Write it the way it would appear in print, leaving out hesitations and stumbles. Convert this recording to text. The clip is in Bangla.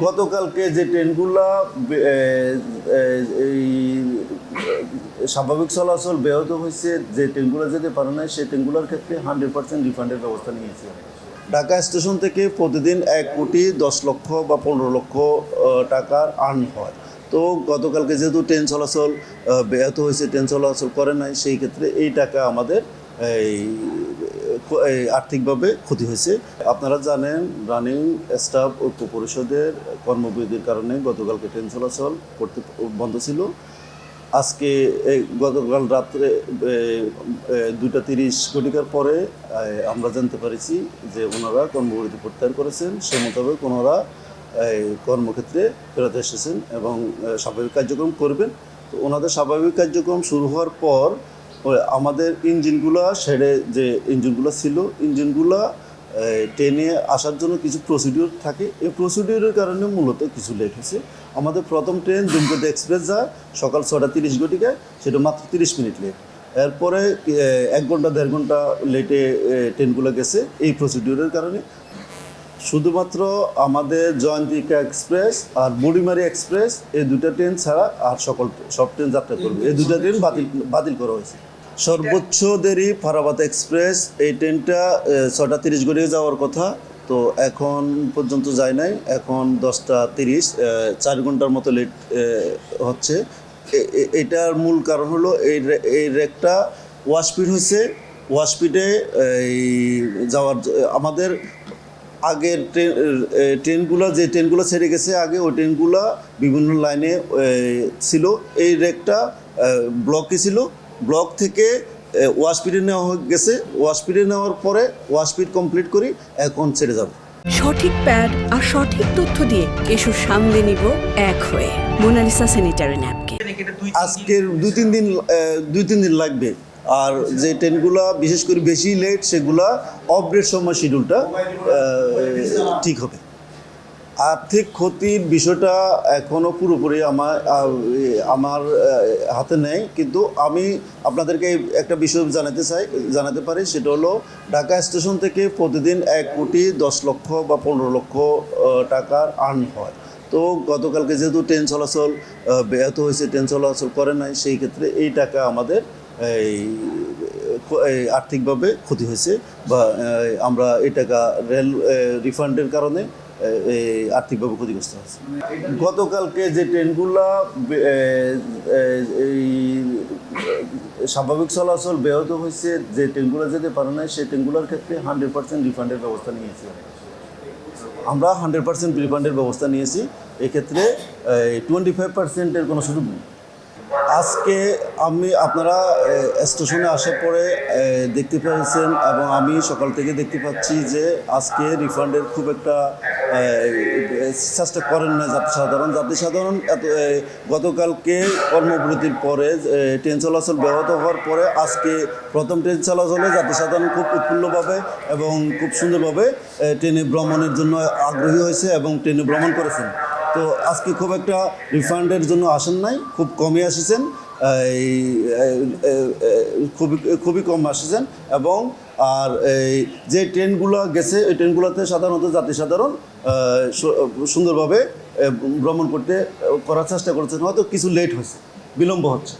গতকালকে যে ট্রেনগুলো এই স্বাভাবিক চলাচল ব্যাহত হয়েছে, যে ট্রেনগুলো যেতে পারে না সেই ট্রেনগুলোর ক্ষেত্রে 100% রিফান্ডের ব্যবস্থা নিয়েছি। ঢাকা স্টেশন থেকে প্রতিদিন 1,10,00,000 বা 15,00,000 টাকার আর্ন হয়। তো গতকালকে যেহেতু ট্রেন চলাচল ব্যাহত হয়েছে, ট্রেন চলাচল করে নাই, সেই ক্ষেত্রে এই টাকা আমাদের এই আর্থিকভাবে ক্ষতি হয়েছে। আপনারা জানেন, রানিং স্টাফ ঐক্য পরিষদের কর্মবিরতির কারণে গতকালকে ট্রেন চলাচল করতে বন্ধ ছিল। আজকে গতকাল রাত্রে 2:30 পরে আমরা জানতে পারছি যে ওনারা কর্মবিরতি প্রত্যাহার করেছেন। সে মোতাবেক ওনারা কর্মক্ষেত্রে ফেরত এসেছেন এবং স্বাভাবিক কার্যক্রম করবেন। তো ওনাদের স্বাভাবিক কার্যক্রম শুরু হওয়ার পর আমাদের ইঞ্জিনগুলো শেডে যে ইঞ্জিনগুলো ছিল, ইঞ্জিনগুলো ট্রেনে আসার জন্য কিছু প্রসিডিওর থাকে। এই প্রসিডিওরের কারণে মূলত কিছু লেট হয়েছে। আমাদের প্রথম ট্রেন দুমকোট এক্সপ্রেস যায় সকাল 6:30 সেটা মাত্র 30 মিনিট লেট। এরপরে 1 ঘন্টা 1.5 ঘন্টা লেটে ট্রেনগুলো গেছে এই প্রসিডিওরের কারণে। শুধুমাত্র আমাদের জয়ন্তিকা এক্সপ্রেস আর বুড়িমারি এক্সপ্রেস এই দুটো ট্রেন ছাড়া আর সব ট্রেন যাত্রা করবে। এই দুটো ট্রেন বাতিল করা হয়েছে। সর্বোচ্চ দেরি ফারাবাদ এক্সপ্রেস, এই ট্রেনটা 6:30 যাওয়ার কথা, তো এখন পর্যন্ত যায় নাই। এখন 10:30, 4 ঘন্টার মতো লেট হচ্ছে। এটার মূল কারণ হলো এই রেকটা ওয়াশপিড হয়েছে। ওয়াশপিডে এই যাওয়ার আমাদের আগের ট্রেনগুলো যে ট্রেনগুলো ছেড়ে গেছে আগে, ওই ট্রেনগুলো বিভিন্ন লাইনে ছিল। এই রেকটা ব্লকে ছিল, ব্লক থেকে ওয়াশপিডে নেওয়া হয়ে গেছে। ওয়াশপিডে নেওয়ার পরে ওয়াশপিড কমপ্লিট করি, এখন ছেড়ে যাব। সঠিক প্যাড আর সঠিক তথ্য দিয়ে এসব সামলে নিব এক হয়ে মোনালিসা স্যানিটারি ন্যাপকিন। আজকের 2-3 দিন লাগবে। আর যে ট্রেনগুলো বিশেষ করে বেশি লেট, সেগুলা অফডেট সময় শিডিউলটা ঠিক হবে। আর্থিক ক্ষতির বিষয়টা এখনও পুরোপুরি আমার হাতে নেই, কিন্তু আমি আপনাদেরকে একটা বিষয় জানাতে পারি। সেটা হলো ঢাকা স্টেশন থেকে প্রতিদিন 1,10,00,000 বা 15,00,000 টাকার আর্ন হয়। তো গতকালকে যেহেতু ট্রেন চলাচল ব্যাহত হয়েছে, ট্রেন চলাচল করে নাই, সেই ক্ষেত্রে এই টাকা আমাদের আর্থিকভাবে ক্ষতি হয়েছে বা আমরা এই টাকা রেল রিফান্ডের কারণে আর্থিকভাবে ক্ষতিগ্রস্ত হয়েছে। গতকালকে যে ট্রেনগুলো এই স্বাভাবিক চলাচল ব্যাহত হয়েছে, যে ট্রেনগুলো যেতে পারে না, সেই ট্রেনগুলোর ক্ষেত্রে 100% রিফান্ডের ব্যবস্থা নিয়েছি। আমরা 100% রিফান্ডের ব্যবস্থা নিয়েছি। এক্ষেত্রে 25%-এর কোনো সুযোগ নেই। আজকে আপনারা স্টেশনে আসার পরে দেখতে পেয়েছেন এবং আমি সকাল থেকে দেখতে পাচ্ছি যে আজকে রিফান্ডের খুব একটা চেষ্টা করেন না যাত্রী সাধারণ। গতকালকে কর্মবিরতির পরে ট্রেন চলাচল ব্যাহত হওয়ার পরে আজকে প্রথম ট্রেন চলাচলে যাত্রী সাধারণ খুব উৎফুল্লভাবে এবং খুব সুন্দরভাবে ট্রেনে ভ্রমণের জন্য আগ্রহী হয়েছে এবং ট্রেনে ভ্রমণ করেছেন। তো আজকে খুব একটা রিফান্ডের জন্য আসেন নাই, খুব কমই এসেছেন, খুবই কম এসেছেন। এবং আর যে ট্রেনগুলো গেছে ওই ট্রেনগুলোতে সাধারণত যাত্রী সাধারণ সুন্দরভাবে ভ্রমণ করার চেষ্টা করেছেন। হয়তো কিছু লেট হয়েছে, বিলম্ব হচ্ছে।